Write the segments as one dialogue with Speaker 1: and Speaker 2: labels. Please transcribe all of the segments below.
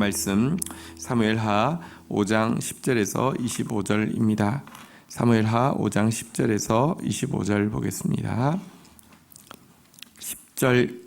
Speaker 1: 말씀 사무엘하 5장 10절에서 25절입니다. 사무엘하 5장 10절에서 25절 보겠습니다. 10절부터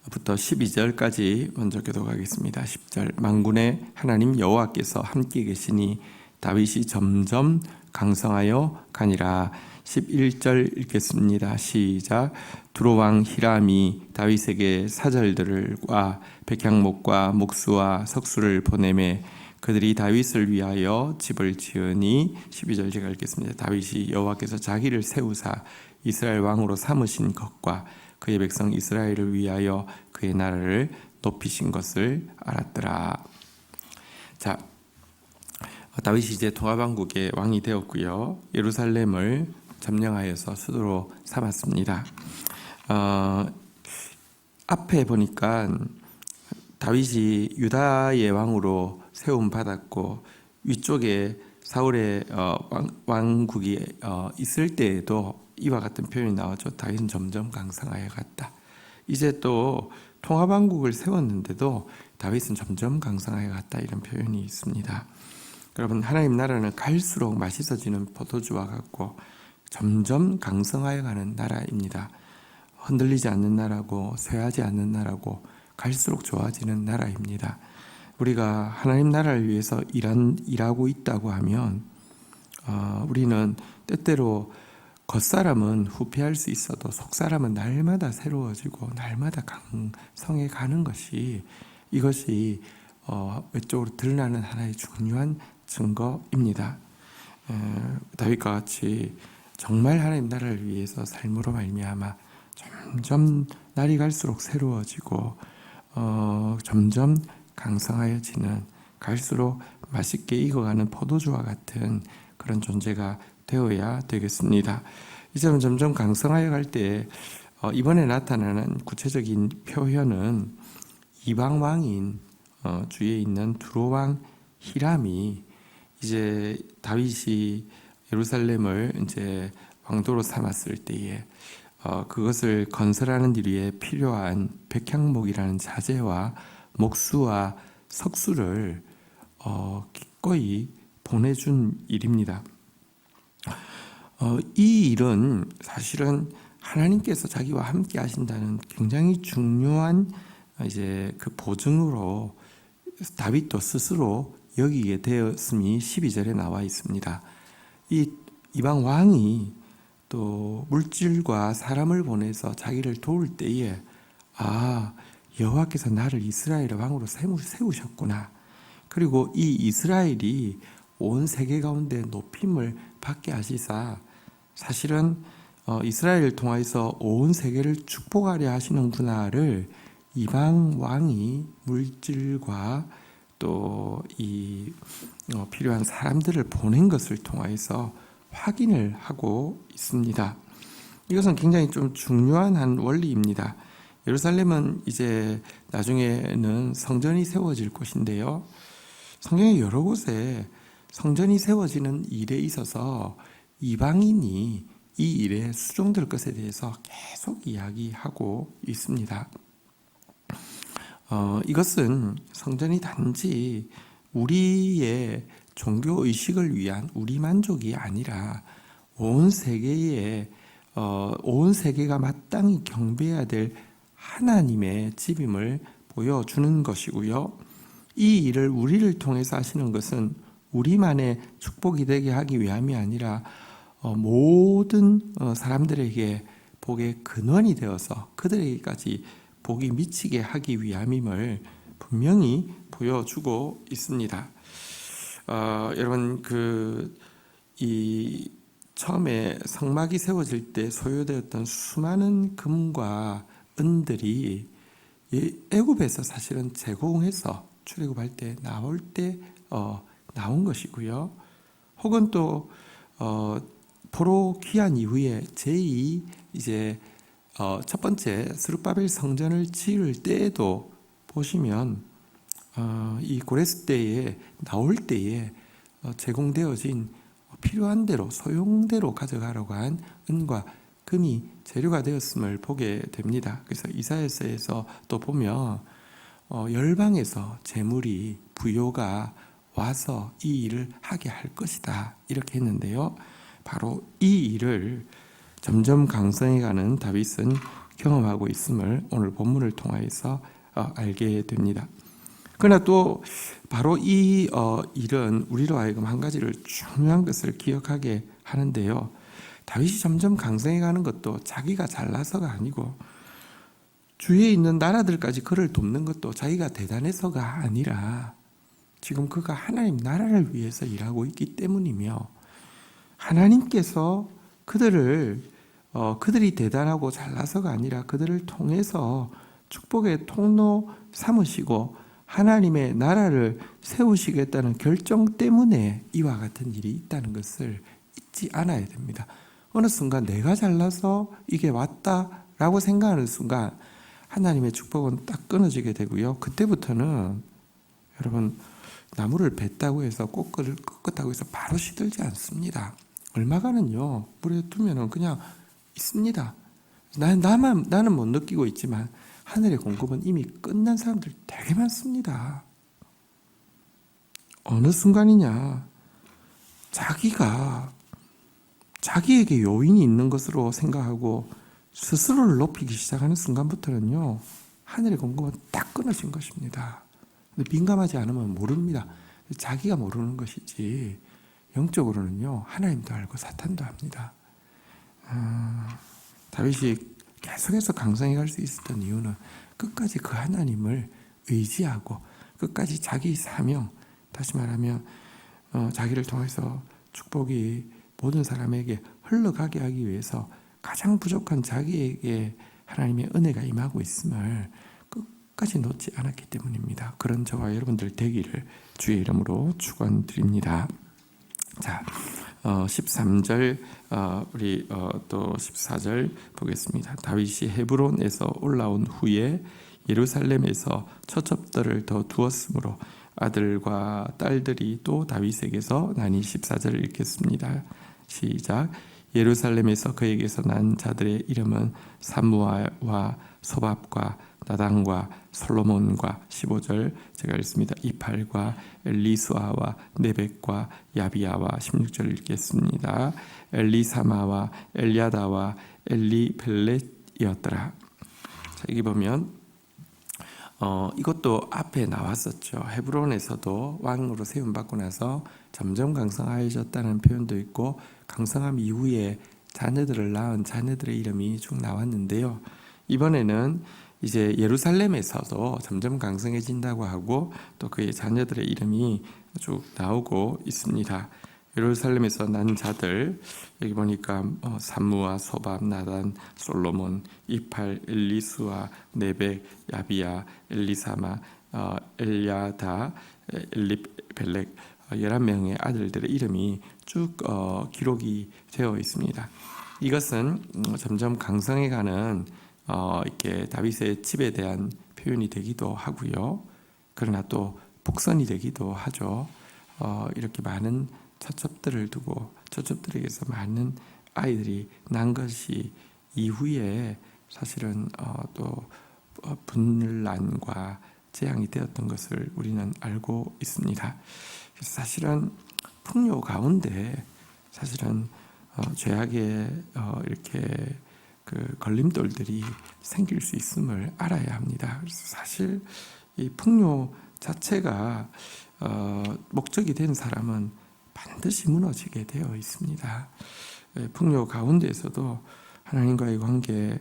Speaker 1: 12절까지 먼저 교독하겠습니다. 10절 만군의 하나님 여호와께서 함께 계시니 다윗이 점점 강성하여 가니라. 11절 읽겠습니다. 시작. 두로왕 히람이 다윗에게 사절들과 백향목과 목수와 석수를 보내매 그들이 다윗을 위하여 집을 지으니 12절 제가 읽겠습니다. 다윗이 여호와께서 자기를 세우사 이스라엘 왕으로 삼으신 것과 그의 백성 이스라엘을 위하여 그의 나라를 높이신 것을 알았더라. 자, 다윗이 이제 동아방국의 왕이 되었고요. 예루살렘을 점령하여서 수도로 삼았습니다. 앞에 보니까 다윗이 유다의 왕으로 세움 받았고 위쪽에 사울의 왕국이 있을 때에도 이와 같은 표현이 나오죠. 다윗은 점점 강성하여 갔다. 이제 또 통합왕국을 세웠는데도 다윗은 점점 강성하여 갔다, 이런 표현이 있습니다. 여러분, 하나님 나라는 갈수록 맛있어지는 포도주와 같고 점점 강성하여 가는 나라입니다. 흔들리지 않는 나라고 쇠하지 않는 나라고 갈수록 좋아지는 나라입니다. 우리가 하나님 나라를 위해서 일하고 있다고 하면 우리는 때때로 겉사람은 후패할 수 있어도 속사람은 날마다 새로워지고 날마다 강성해 가는 것이, 이것이 외적으로 드러나는 하나의 중요한 증거입니다. 다윗과 같이 정말 하나님 나라를 위해서 삶으로 말미암아 점점 날이 갈수록 새로워지고 점점 강성하여지는, 갈수록 맛있게 익어가는 포도주와 같은 그런 존재가 되어야 되겠습니다. 이제는 점점 강성하여 갈 때 이번에 나타나는 구체적인 표현은 이방 왕인 주위에 있는 두로왕 히람이 이제 다윗이 예루살렘을 이제 왕도로 삼았을 때에 그것을 건설하는 일 위해 필요한 백향목이라는 자재와 목수와 석수를 기꺼이 보내준 일입니다. 이 일은 사실은 하나님께서 자기와 함께 하신다는 굉장히 중요한 이제 그 보증으로 다윗도 스스로 여기게 되었음이 12절에 나와 있습니다. 이 이방 왕이 또 물질과 사람을 보내서 자기를 도울 때에 여호와께서 나를 이스라엘의 왕으로 세우셨구나. 그리고 이 이스라엘이 온 세계 가운데 높임을 받게 하시사 사실은 이스라엘을 통해서 온 세계를 축복하려 하시는구나를 이방 왕이 물질과 또 이 필요한 사람들을 보낸 것을 통해서 확인을 하고 있습니다. 이것은 굉장히 좀 중요한 한 원리입니다. 예루살렘은 이제 나중에는 성전이 세워질 곳인데요. 성경의 여러 곳에 성전이 세워지는 일에 있어서 이방인이 이 일에 수종될 것에 대해서 계속 이야기하고 있습니다. 이것은 성전이 단지 우리의 종교 의식을 위한 우리 만족이 아니라 온 세계가 마땅히 경배해야 될 하나님의 집임을 보여주는 것이고요. 이 일을 우리를 통해서 하시는 것은 우리만의 축복이 되게 하기 위함이 아니라 모든 사람들에게 복의 근원이 되어서 그들에게까지 복이 미치게 하기 위함임을 분명히 보여주고 있습니다. 여러분, 이 처음에 성막이 세워질 때 소요되었던 수많은 금과 은들이 애굽에서 사실은 제공해서 출애굽할 때 나올 때 나온 것이고요. 혹은 또 포로 귀환 이후에 제2 이제 첫 번째 스룹바벨 성전을 지을 때에도 보시면 이 고레스 때에 나올 때에 제공되어진 필요한 대로 소용대로 가져가려고 한 은과 금이 재료가 되었음을 보게 됩니다. 그래서 이사야서에서 또 보면 열방에서 재물이 부요가 와서 이 일을 하게 할 것이다 이렇게 했는데요. 바로 이 일을 점점 강성해가는 다윗은 경험하고 있음을 오늘 본문을 통하여서 알게 됩니다. 그러나 또 바로 이 일은 우리로 하여금 한 가지를 중요한 것을 기억하게 하는데요. 다윗이 점점 강성해가는 것도 자기가 잘나서가 아니고 주위에 있는 나라들까지 그를 돕는 것도 자기가 대단해서가 아니라 지금 그가 하나님 나라를 위해서 일하고 있기 때문이며 하나님께서 그들이 대단하고 잘나서가 아니라 그들을 통해서 축복의 통로 삼으시고 하나님의 나라를 세우시겠다는 결정 때문에 이와 같은 일이 있다는 것을 잊지 않아야 됩니다. 어느 순간 내가 잘나서 이게 왔다라고 생각하는 순간 하나님의 축복은 딱 끊어지게 되고요. 그때부터는 여러분 나무를 뱄다고 해서 꽃을 꺾었다고 해서 바로 시들지 않습니다. 얼마간은요 물에 두면은 그냥 있습니다. 나는 못 느끼고 있지만 하늘의 공급은 이미 끝난 사람들 되게 많습니다. 어느 순간이냐 자기에게 요인이 있는 것으로 생각하고 스스로를 높이기 시작하는 순간부터는요 하늘의 공급은 딱 끊어진 것입니다. 근데 민감하지 않으면 모릅니다. 자기가 모르는 것이지 영적으로는요 하나님도 알고 사탄도 압니다. 다윗이 계속해서 강성해 갈 수 있었던 이유는 끝까지 그 하나님을 의지하고 끝까지 자기 사명, 다시 말하면 자기를 통해서 축복이 모든 사람에게 흘러가게 하기 위해서 가장 부족한 자기에게 하나님의 은혜가 임하고 있음을 끝까지 놓지 않았기 때문입니다. 그런 저와 여러분들 되기를 주의 이름으로 축원드립니다. 자, 13절 우리 또 14절 보겠습니다. 다윗이 헤브론에서 올라온 후에 예루살렘에서 처첩들을 더 두었으므로 아들과 딸들이 또 다윗에게서 나니 14절을 읽겠습니다. 시작. 예루살렘에서 그에게서 난 자들의 이름은 삼무아와 소밥과 나단과 솔로몬과 15절 제가 읽습니다. 이팔과 엘리수아와 네벡과 야비야와 16절 읽겠습니다. 엘리사마와 엘야다와 엘리벨렛이었더라. 자, 여기 보면 이것도 앞에 나왔었죠. 헤브론에서도 왕으로 세움받고 나서 점점 강성하여졌다는 표현도 있고 강성함 이후에 자녀들을 낳은 자녀들의 이름이 쭉 나왔는데요. 이번에는 이제 예루살렘에서도 점점 강성해진다고 하고 또 그의 자녀들의 이름이 쭉 나오고 있습니다. 예루살렘에서 난 자들 여기 보니까 삼무와 소밥, 나단, 솔로몬, 이팔, 엘리수아, 네벡, 야비야, 엘리사마, 엘야다, 엘리벨렉 11명의 아들들의 이름이 쭉 기록이 되어 있습니다. 이것은 점점 강성해가는 이렇게 다윗의 집에 대한 표현이 되기도 하고요. 그러나 또 복선이 되기도 하죠. 이렇게 많은 처첩들을 두고 처첩들에게서 많은 아이들이 난 것이 이후에 사실은 또 분란과 재앙이 되었던 것을 우리는 알고 있습니다. 그래서 사실은 풍요 가운데 사실은 죄악에 이렇게 그 걸림돌들이 생길 수 있음을 알아야 합니다. 그래서 사실 이 풍요 자체가 목적이 된 사람은 반드시 무너지게 되어 있습니다. 풍요 가운데에서도 하나님과의 관계를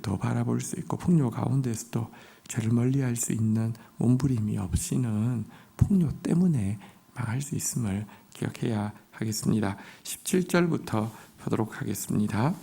Speaker 1: 더 바라볼 수 있고 풍요 가운데에서도 죄를 멀리할 수 있는 몸부림이 없이는 풍요 때문에 망할 수 있음을 기억해야 하겠습니다. 17절부터 보도록 하겠습니다.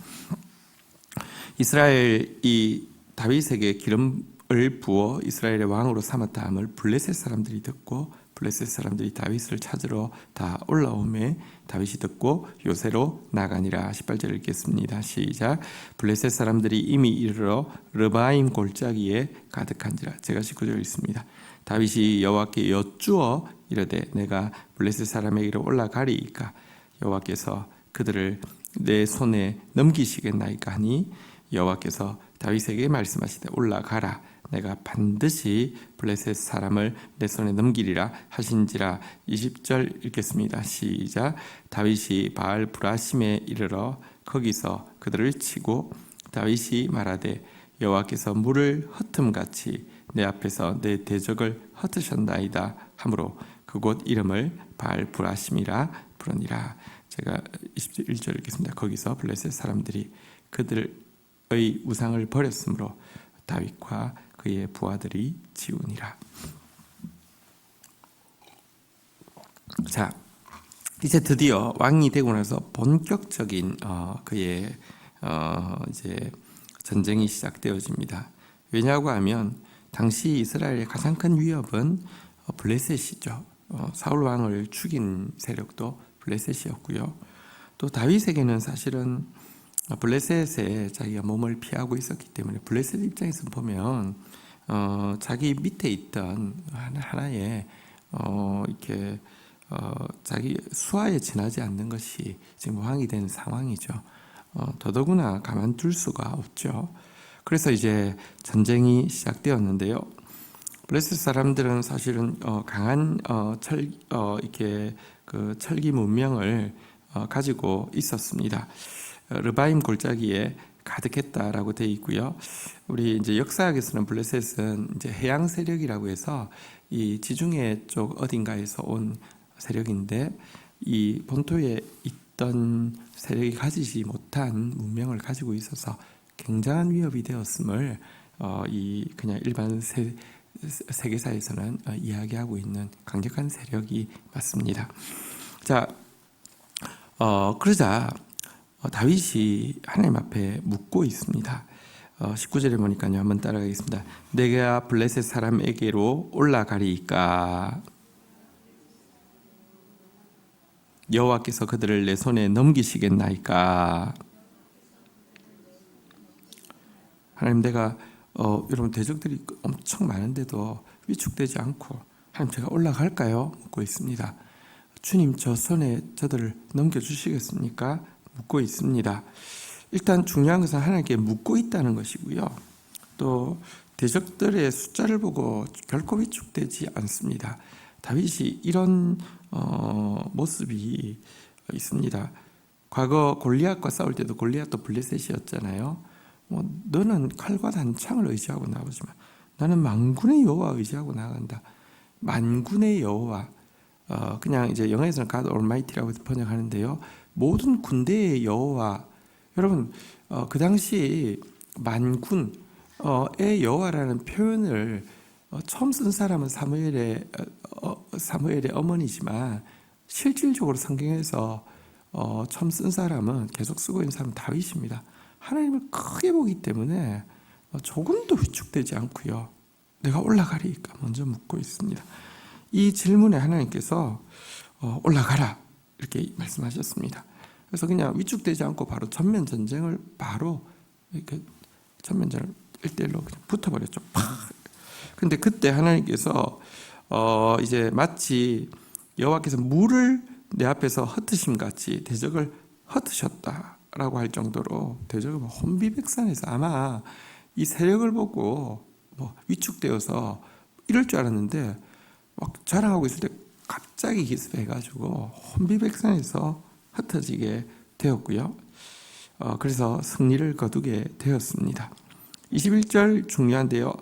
Speaker 1: 이스라엘이 다윗에게 기름을 부어 이스라엘의 왕으로 삼았다 함을 블레셋 사람들이 듣고 블레셋 사람들이 다윗을 찾으러 다 올라오매 다윗이 듣고 요새로 나가니라. 18절 읽겠습니다. 시작. 블레셋 사람들이 이미 이르러 르바임 골짜기에 가득한지라. 제가 19절 읽습니다. 다윗이 여호와께 여쭈어 이르되 내가 블레셋 사람에게로 올라가리이까 여호와께서 그들을 내 손에 넘기시겠나이까 하니 여호와께서 다윗에게 말씀하시되 올라가라. 내가 반드시 블레셋 사람을 내 손에 넘기리라 하신지라. 20절 읽겠습니다. 시작. 다윗이 바알 브라심에 이르러 거기서 그들을 치고 다윗이 말하되 여호와께서 물을 흩음같이 내 앞에서 내 대적을 흩으셨나이다 하므로 그곳 이름을 바알 브라심이라 부르니라. 제가 21절 읽겠습니다. 거기서 블레셋 사람들이 그들의 우상을 버렸으므로 다윗과 그의 부하들이 지우니라. 자, 이제 드디어 왕이 되고 나서 본격적인 그의 이제 전쟁이 시작되어집니다. 왜냐고 하면 당시 이스라엘의 가장 큰 위협은 블레셋이죠. 사울 왕을 죽인 세력도 블레셋이었고요. 또 다윗에게는 사실은 블레셋에 자기가 몸을 피하고 있었기 때문에 블레셋 입장에서 보면 자기 밑에 있던 하나의 이렇게 자기 수하에 지나지 않는 것이 지금 왕이 된 상황이죠. 더더구나 가만둘 수가 없죠. 그래서 이제 전쟁이 시작되었는데요. 블레셋 사람들은 사실은 강한 이렇게 그 철기 문명을 가지고 있었습니다. 르바임 골짜기에 가득했다라고 되어 있고요. 우리 이제 역사학에서는 블레셋은 이제 해양 세력이라고 해서 이 지중해 쪽 어딘가에서 온 세력인데 이 본토에 있던 세력이 가지지 못한 문명을 가지고 있어서 굉장한 위협이 되었음을 이 그냥 일반 세계사에서는 이야기하고 있는 강력한 세력이 맞습니다. 자, 그러자 다윗이 하나님 앞에 묻고 있습니다. 19절에 보니까요. 한번 따라가겠습니다. 내가 블레셋 사람에게로 올라가리이까 여호와께서 그들을 내 손에 넘기시겠나이까. 하나님, 내가 여러분 대적들이 엄청 많은데도 위축되지 않고 하나님, 제가 올라갈까요? 묻고 있습니다. 주님, 저 손에 저들을 넘겨주시겠습니까? 묻고 있습니다. 일단 중요한 것은 하나님께 묻고 있다는 것이고요. 또 대적들의 숫자를 보고 결코 위축되지 않습니다. 다윗이 이런 모습이 있습니다. 과거 골리앗과 싸울 때도 골리앗도 블레셋이었잖아요. 너는 칼과 단창을 의지하고 나오지만 나는 만군의 여호와 의지하고 나간다. 만군의 여호와, 그냥 이제 영어에서는 God Almighty라고 번역하는데요. 모든 군대의 여호와. 여러분, 그 당시 만군의 여호와라는 표현을 처음 쓴 사람은 사무엘의 어머니지만 실질적으로 성경에서 처음 쓴 사람은 계속 쓰고 있는 사람은 다윗입니다. 하나님을 크게 보기 때문에 조금도 위축되지 않고요. 내가 올라가리까 먼저 묻고 있습니다. 이 질문에 하나님께서 올라가라 이렇게 말씀하셨습니다. 그래서 그냥 위축되지 않고 바로 전면 전쟁을 바로 이렇게 전면전을 1대1로 그냥 붙어버렸죠. 근데 그때 하나님께서 이제 마치 여호와께서 물을 내 앞에서 흩으심 같이 대적을 흩으셨다라고 할 정도로 대적을 혼비백산해서 아마 이 세력을 보고 위축되어서 이럴 줄 알았는데 막 자랑하고 있을 때 갑자기 기습해가지고 혼비백산해서 흩어지게 되었고요. 그래서 승리를 거두게 되었습니다. 21절 중요한데요.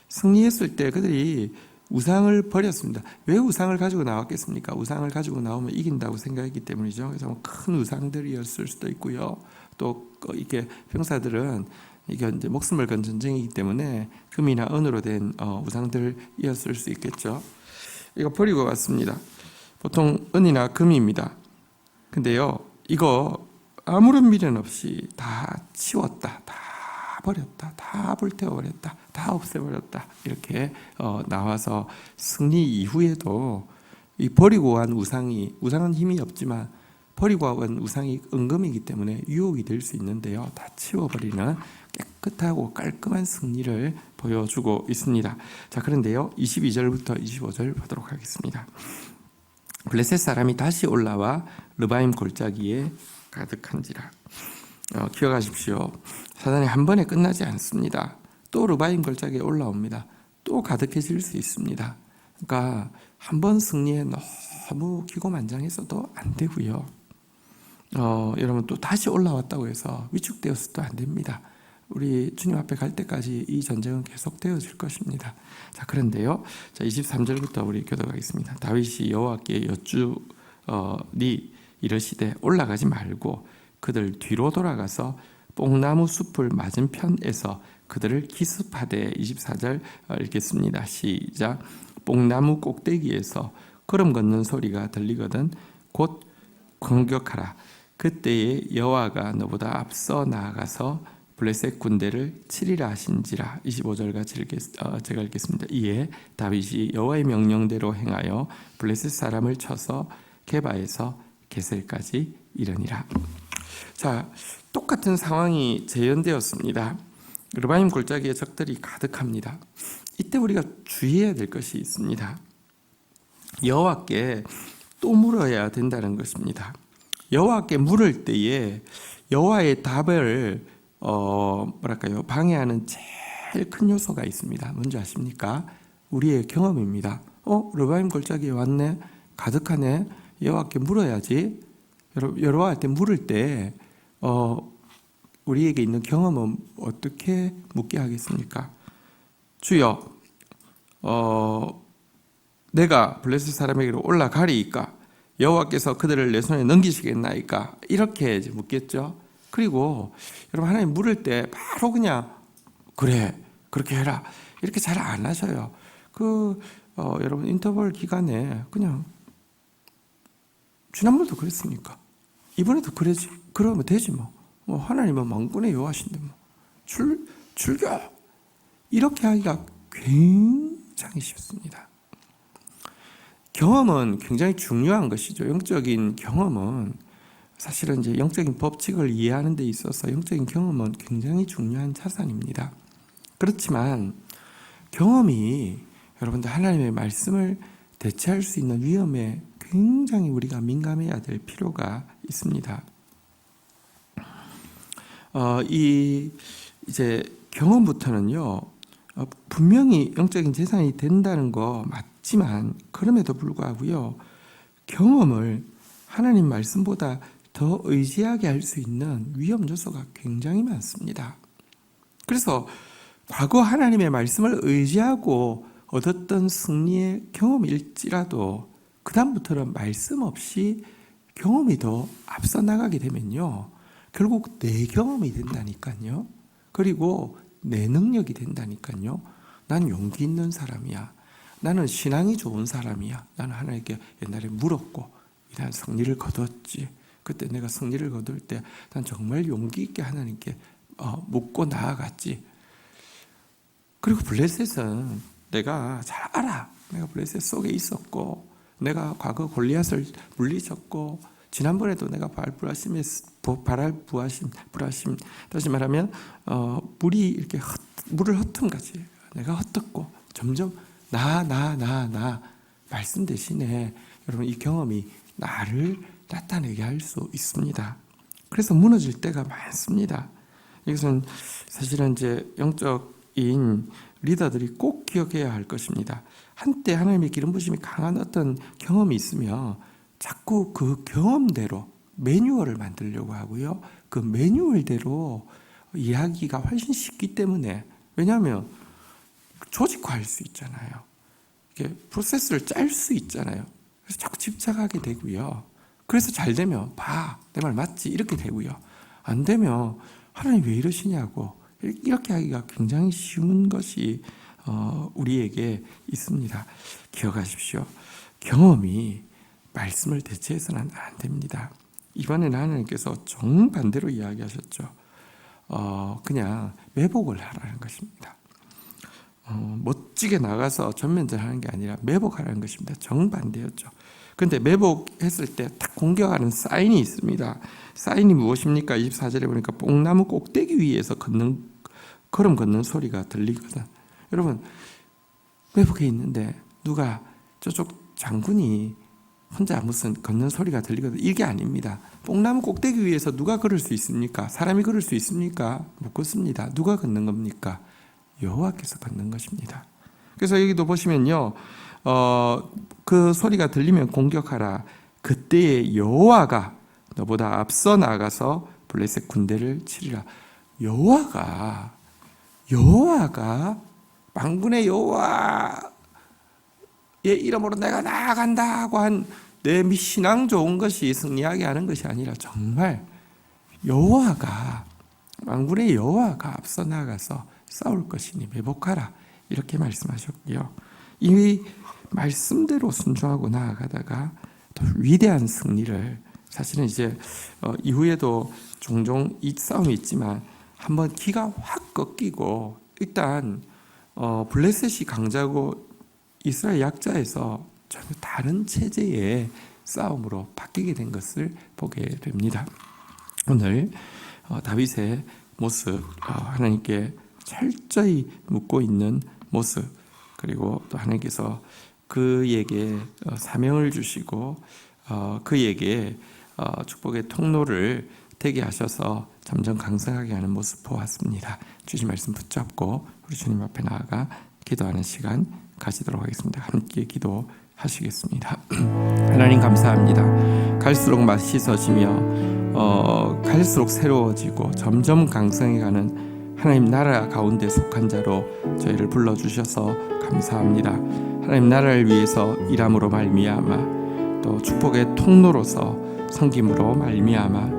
Speaker 1: 승리했을 때 그들이 우상을 버렸습니다. 왜 우상을 가지고 나왔겠습니까? 우상을 가지고 나오면 이긴다고 생각했기 때문이죠. 그래서 큰 우상들이었을 수도 있고요. 또 이렇게 병사들은 이게 이제 목숨을 건 전쟁이기 때문에 금이나 은으로 된 우상들이었을 수 있겠죠. 이거 버리고 갔습니다. 보통 은이나 금입니다. 근데요, 이거 아무런 미련 없이 다 치웠다, 다 버렸다, 다 불태워버렸다, 다 없애버렸다 이렇게 나와서 승리 이후에도 이 버리고 간 우상은 힘이 없지만 버리고 간 우상이 은금이기 때문에 유혹이 될 수 있는데요, 다 치워버리는 깨끗하고 깔끔한 승리를 보여주고 있습니다. 자, 그런데요, 22절부터 25절 보도록 하겠습니다. 블레셋 사람이 다시 올라와 르바임 골짜기에 가득한지라. 기억하십시오. 사단이 한 번에 끝나지 않습니다. 또 르바임 골짜기에 올라옵니다. 또 가득해질 수 있습니다. 그러니까 한번 승리에 너무 기고만장해서도 안 되고요. 여러분 또 다시 올라왔다고 해서 위축되어서도 안 됩니다. 우리 주님 앞에 갈 때까지 이 전쟁은 계속되어질 것입니다. 자, 그런데요. 자, 23절부터 우리 교독하겠습니다. 다윗이 여호와께 여쭈니 이르시되 올라가지 말고 그들 뒤로 돌아가서 뽕나무 숲을 맞은편에서 그들을 기습하되 24절 읽겠습니다. 시작. 뽕나무 꼭대기에서 걸음 걷는 소리가 들리거든 곧 공격하라. 그때에 여호와가 너보다 앞서 나아가서 블레셋 군대를 치리라 하신지라. 25절 같이 제가 읽겠습니다. 이에 다윗이 여호와의 명령대로 행하여 블레셋 사람을 쳐서 게바에서 게셀까지 이르니라. 자, 똑같은 상황이 재현되었습니다. 르바임 골짜기에 적들이 가득합니다. 이때 우리가 주의해야 될 것이 있습니다. 여호와께 또 물어야 된다는 것입니다. 여호와께 물을 때에 여호와의 답을 방해하는 제일 큰 요소가 있습니다. 뭔지 아십니까? 우리의 경험입니다. 르바임 골짜기에 왔네, 가득하네, 여호와께 물어야지. 여호와한테 물을 때 우리에게 있는 경험은 어떻게 묻게 하겠습니까? 주여, 내가 블레셋 사람에게로 올라가리이까? 여호와께서 그들을 내 손에 넘기시겠나이까? 이렇게 이제 묻겠죠. 그리고 여러분, 하나님 물을 때 바로 그냥 그래, 그렇게 해라, 이렇게 잘 안 하셔요. 여러분 인터벌 기간에 그냥 지난번도 그랬으니까 이번에도 그러지, 그러면 되지 뭐. 하나님은 만군의 여호와신데 뭐 출교, 이렇게 하기가 굉장히 쉽습니다. 경험은 굉장히 중요한 것이죠. 영적인 경험은 사실은 이제 영적인 법칙을 이해하는 데 있어서 영적인 경험은 굉장히 중요한 자산입니다. 그렇지만 경험이 여러분들 하나님의 말씀을 대체할 수 있는 위험에 굉장히 우리가 민감해야 될 필요가 있습니다. 이제 경험부터는요, 분명히 영적인 재산이 된다는 거 맞지만 그럼에도 불구하고요, 경험을 하나님 말씀보다 더 의지하게 할 수 있는 위험 요소가 굉장히 많습니다. 그래서 과거 하나님의 말씀을 의지하고 얻었던 승리의 경험일지라도 그 다음부터는 말씀 없이 경험이 더 앞서 나가게 되면요, 결국 내 경험이 된다니까요. 그리고 내 능력이 된다니까요. 난 용기 있는 사람이야. 나는 신앙이 좋은 사람이야. 나는 하나님께 옛날에 물었고 난 승리를 거뒀지. 그때 내가 승리를 거둘 때 난 정말 용기 있게 하나님께 묻고 나아갔지. 그리고 블레셋은 내가 잘 알아. 내가 블레셋 속에 있었고 내가 과거 골리앗을 물리쳤고 지난번에도 내가 바알부라심 다시 말하면 물이 이렇게 물을 흩은 같이 내가 흩었고 점점 나 말씀 대신에 여러분 이 경험이 나를 나타내게 할 수 있습니다. 그래서 무너질 때가 많습니다. 이것은 사실은 이제 영적인 리더들이 꼭 기억해야 할 것입니다. 한때 하나님의 기름 부심이 강한 어떤 경험이 있으면 자꾸 그 경험대로 매뉴얼을 만들려고 하고요. 그 매뉴얼대로 이야기가 훨씬 쉽기 때문에, 왜냐하면 조직화할 수 있잖아요. 이게 프로세스를 짤 수 있잖아요. 그래서 자꾸 집착하게 되고요. 그래서 잘 되면 내 말 맞지 이렇게 되고요. 안 되면 하나님 왜 이러시냐고 이렇게 하기가 굉장히 쉬운 것이 우리에게 있습니다. 기억하십시오. 경험이 말씀을 대체해서는 안 됩니다. 이번에는 하나님께서 정반대로 이야기하셨죠. 그냥 매복을 하라는 것입니다. 멋지게 나가서 전면전하는 게 아니라 매복하라는 것입니다. 정반대였죠. 그런데 매복했을 때 딱 공격하는 사인이 있습니다. 사인이 무엇입니까? 24절에 보니까 뽕나무 꼭대기 위에서 걸음 걷는 소리가 들리거든. 여러분, 매복해 있는데 누가 저쪽 장군이 혼자 무슨 걷는 소리가 들리거든. 이게 아닙니다. 뽕나무 꼭대기 위에서 누가 걸을 수 있습니까? 사람이 걸을 수 있습니까? 못 걷습니다. 누가 걷는 겁니까? 여호와께서 받는 것입니다. 그래서 여기도 보시면요, 그 소리가 들리면 공격하라. 그때에 여호와가 너보다 앞서 나가서 블레셋 군대를 치리라. 여호와가 만군의 여호와의 이름으로 내가 나아간다 하고 한 내 신앙 좋은 것이 승리하게 하는 것이 아니라 정말 여호와가, 만군의 여호와가 앞서 나가서 싸울 것이니 매복하라, 이렇게 말씀하셨고요. 이 말씀대로 순종하고 나아가다가 더 위대한 승리를, 사실은 이제 이후에도 종종 이 싸움이 있지만 한번 기가 확 꺾이고 일단 블레셋이 강자고 이스라엘 약자에서 전혀 다른 체제의 싸움으로 바뀌게 된 것을 보게 됩니다. 오늘 다윗의 모습, 하나님께 철저히 묻고 있는 모습, 그리고 또 하나님께서 그에게 사명을 주시고 그에게 축복의 통로를 되게 하셔서 점점 강성하게 하는 모습 보았습니다. 주신 말씀 붙잡고 우리 주님 앞에 나아가 기도하는 시간 가지도록 하겠습니다. 함께 기도하시겠습니다. 하나님 감사합니다. 갈수록 맛있어지며 갈수록 새로워지고 점점 강성해가는 하나님 나라 가운데 속한 자로 저희를 불러주셔서 감사합니다. 하나님 나라를 위해서 일함으로 말미암아 또 축복의 통로로서 섬김으로 말미암아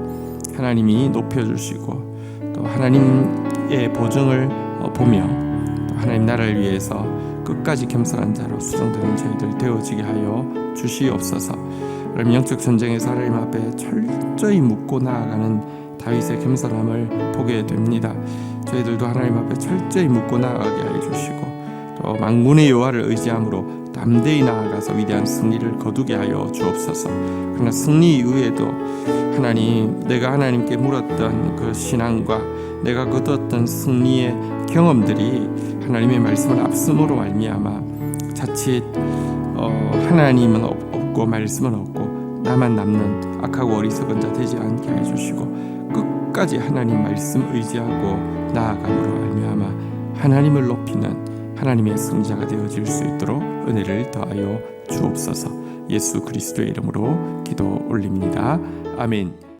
Speaker 1: 하나님이 높여주시고 또 하나님의 보증을 보며 또 하나님 나라를 위해서 끝까지 겸손한 자로 수정되는 저희들 되어지게 하여 주시옵소서. 그럼 영적 전쟁에서 하나님 앞에 철저히 묻고 나아가는 다윗의 겸손함을 보게 됩니다. 저희들도 하나님 앞에 철저히 묻고 나아가게 하여 주시고 또 만군의 여호와를 의지함으로 담대히 나아가서 위대한 승리를 거두게 하여 주옵소서. 그러나 승리 이후에도 하나님, 내가 하나님께 물었던 그 신앙과 내가 거두었던 승리의 경험들이 하나님의 말씀을 앞섬으로 말미암아 자칫 하나님은 없고 말씀은 없고 나만 남는 악하고 어리석은 자 되지 않게 해주시고 끝까지 하나님 말씀 의지하고 나아감으로 말미암아 하나님을 높이는 하나님의 승자가 되어질 수 있도록 은혜를 더하여 주옵소서. 예수 그리스도의 이름으로 기도 올립니다. 아멘.